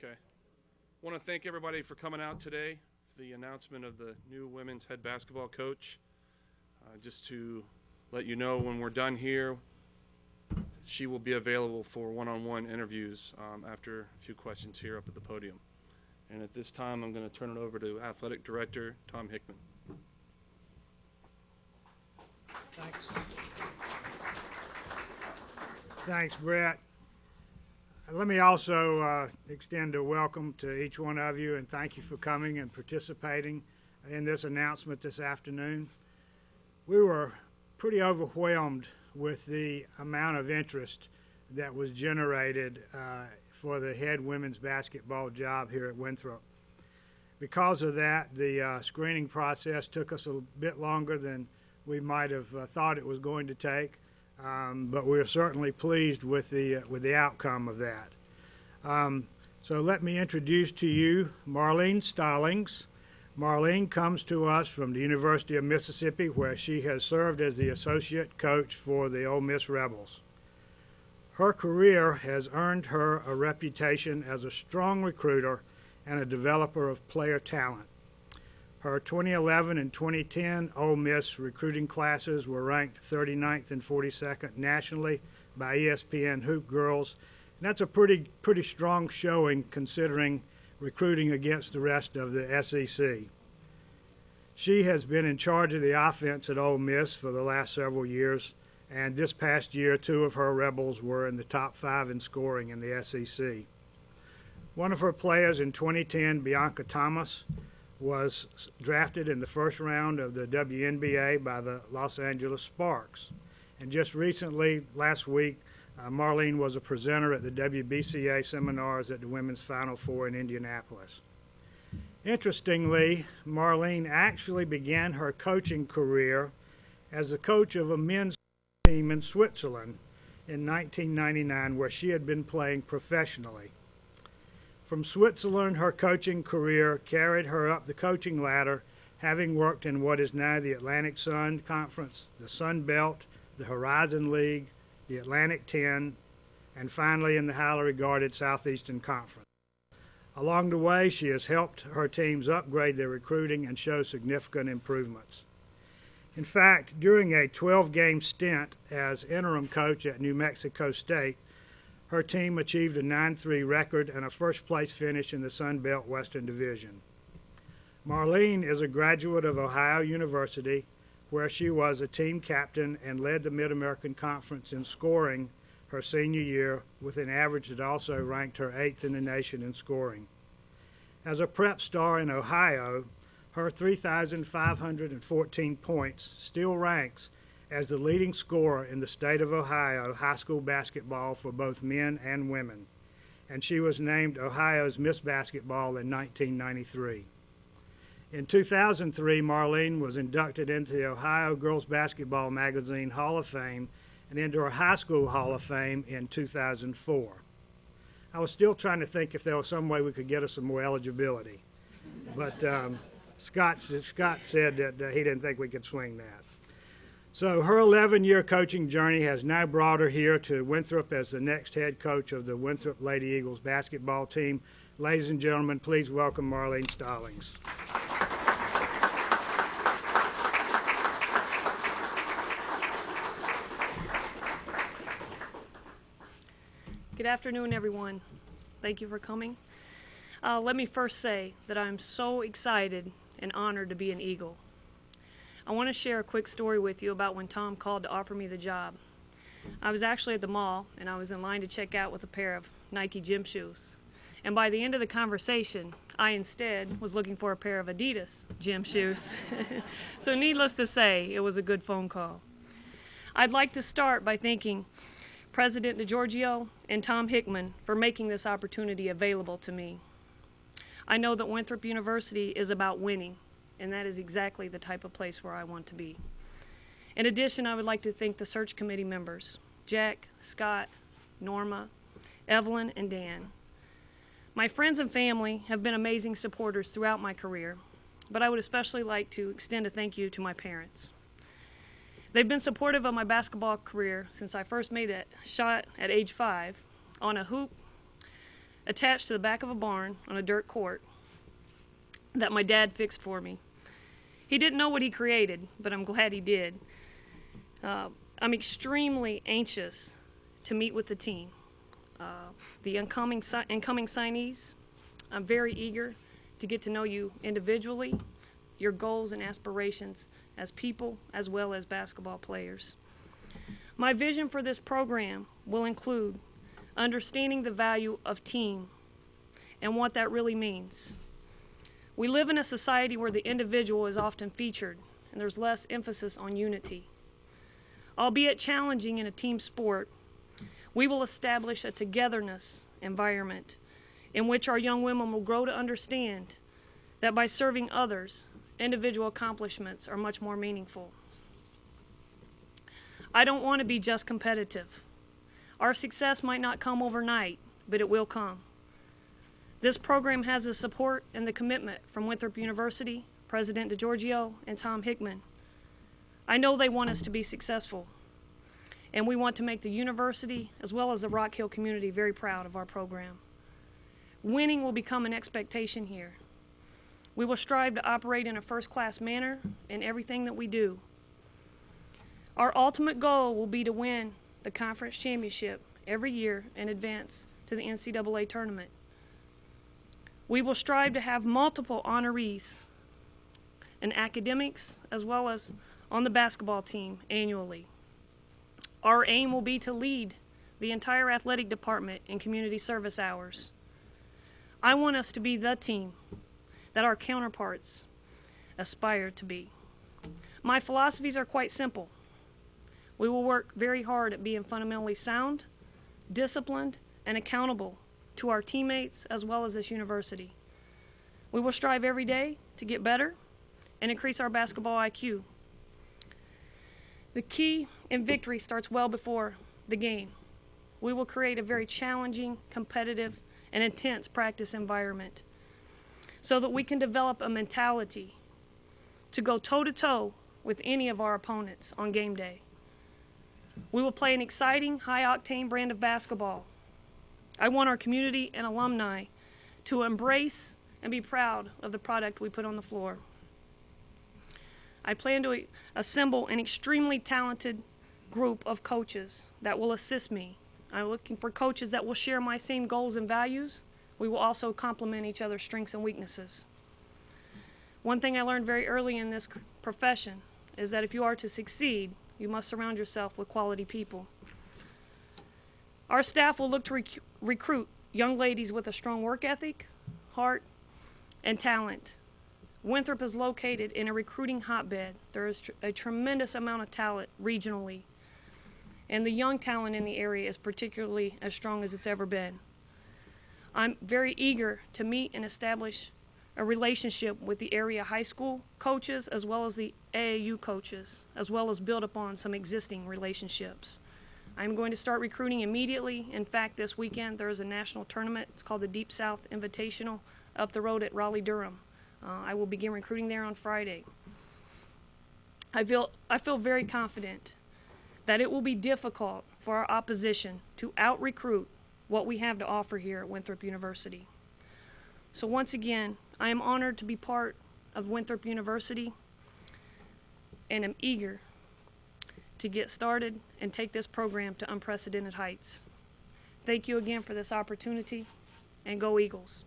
Okay. I want to thank everybody for coming out today for the announcement of the new women's head basketball coach. Just to let you know, when we're done here, she will be available for one-on-one interviews after a few questions here up at the podium. And at this time, I'm going to turn it over to Athletic Director Tom Hickman. Thanks. Thanks, Brett. Let me also extend a welcome to each one of you and thank you for coming and participating in this announcement this afternoon. We were pretty overwhelmed with the amount of interest that was generated for the head women's basketball job here at Winthrop. Because of that, the screening process took us a bit longer than we might have thought it was going to take, but we're certainly pleased with the outcome of that. So let me introduce to you Marlene Stollings. Marlene comes to us from the University of Mississippi, where she has served as the associate coach for the Ole Miss Rebels. Her career has earned her a reputation as a strong recruiter and a developer of player talent. Her 2011 and 2010 Ole Miss recruiting classes were ranked 39th and 42nd nationally by ESPN Hoop Girls, and that's a pretty strong showing considering recruiting against the rest of the SEC. She has been in charge of the offense at Ole Miss for the last several years, and this past year, 2 of her Rebels were in the top 5 in scoring in the SEC. One of her players in 2010, Bianca Thomas, was drafted in the first round of the WNBA by the Los Angeles Sparks. And just recently, last week, Marlene was a presenter at the WBCA seminars at the Women's Final Four in Indianapolis. Interestingly, Marlene actually began her coaching career as the coach of a men's team in Switzerland in 1999, where she had been playing professionally. From Switzerland, her coaching career carried her up the coaching ladder, having worked in what is now the Atlantic Sun Conference, the Sun Belt, the Horizon League, the Atlantic 10, and finally in the highly regarded Southeastern Conference. Along the way, she has helped her teams upgrade their recruiting and show significant improvements. In fact, during a 12-game stint as interim coach at New Mexico State, her team achieved a 9-3 record and a first-place finish in the Sun Belt Western Division. Marlene is a graduate of Ohio University, where she was a team captain and led the Mid-American Conference in scoring her senior year with an average that also ranked her 8th in the nation in scoring. As a prep star in Ohio, her 3,514 points still ranks as the leading scorer in the state of Ohio high school basketball for both men and women, and she was named Ohio's Miss Basketball in 1993. In 2003, Marlene was inducted into the Ohio Girls Basketball Magazine Hall of Fame and into her High School Hall of Fame in 2004. I was still trying to think if there was some way we could get her some more eligibility, but Scott said that he didn't think we could swing that. So her 11-year coaching journey has now brought her here to Winthrop as the next head coach of the Winthrop Lady Eagles basketball team. Ladies and gentlemen, please welcome Marlene Stollings. Good afternoon, everyone. Thank you for coming. Let me first say that I'm so excited and honored to be an Eagle. I want to share a quick story with you about when Tom called to offer me the job. I was actually at the mall, and I was in line to check out with a pair of Nike gym shoes. And by the end of the conversation, I instead was looking for a pair of Adidas gym shoes. So needless to say, it was a good phone call. I'd like to start by thanking President DeGiorgio and Tom Hickman for making this opportunity available to me. I know that Winthrop University is about winning, and that is exactly the type of place where I want to be. In addition, I would like to thank the search committee members, Jack, Scott, Norma, Evelyn, and Dan. My friends and family have been amazing supporters throughout my career, but I would especially like to extend a thank you to my parents. They've been supportive of my basketball career since I first made that shot at age 5 on a hoop, attached to the back of a barn on a dirt court that my dad fixed for me. He didn't know what he created, but I'm glad he did. I'm extremely anxious to meet with the team. The incoming signees, I'm very eager to get to know you individually, your goals and aspirations as people as well as basketball players. My vision for this program will include understanding the value of team and what that really means. We live in a society where the individual is often featured and there's less emphasis on unity. Albeit challenging in a team sport, we will establish a togetherness environment in which our young women will grow to understand that by serving others, individual accomplishments are much more meaningful. I don't want to be just competitive. Our success might not come overnight, but it will come. This program has the support and the commitment from Winthrop University, President DeGiorgio, and Tom Hickman. I know they want us to be successful, and we want to make the university as well as the Rock Hill community very proud of our program. Winning will become an expectation here. We will strive to operate in a first-class manner in everything that we do. Our ultimate goal will be to win the conference championship every year and advance to the NCAA tournament. We will strive to have multiple honorees in academics as well as on the basketball team annually. Our aim will be to lead the entire athletic department in community service hours. I want us to be the team that our counterparts aspire to be. My philosophies are quite simple. We will work very hard at being fundamentally sound, disciplined, and accountable to our teammates as well as this university. We will strive every day to get better and increase our basketball IQ. The key in victory starts well before the game. We will create a very challenging, competitive, and intense practice environment so that we can develop a mentality to go toe-to-toe with any of our opponents on game day. We will play an exciting, high-octane brand of basketball. I want our community and alumni to embrace and be proud of the product we put on the floor. I plan to assemble an extremely talented group of coaches that will assist me. I'm looking for coaches that will share my same goals and values. We will also complement each other's strengths and weaknesses. One thing I learned very early in this profession is that if you are to succeed, you must surround yourself with quality people. Our staff will look to recruit young ladies with a strong work ethic, heart, and talent. Winthrop is located in a recruiting hotbed. There is a tremendous amount of talent regionally, and the young talent in the area is particularly as strong as it's ever been. I'm very eager to meet and establish a relationship with the area high school coaches as well as the AAU coaches, as well as build upon some existing relationships. I'm going to start recruiting immediately. In fact, this weekend there is a national tournament. It's called the Deep South Invitational up the road at Raleigh-Durham. I will begin recruiting there on Friday. I feel very confident that it will be difficult for our opposition to out-recruit what we have to offer here at Winthrop University. So once again, I am honored to be part of Winthrop University, and am eager to get started and take this program to unprecedented heights. Thank you again for this opportunity, and go Eagles.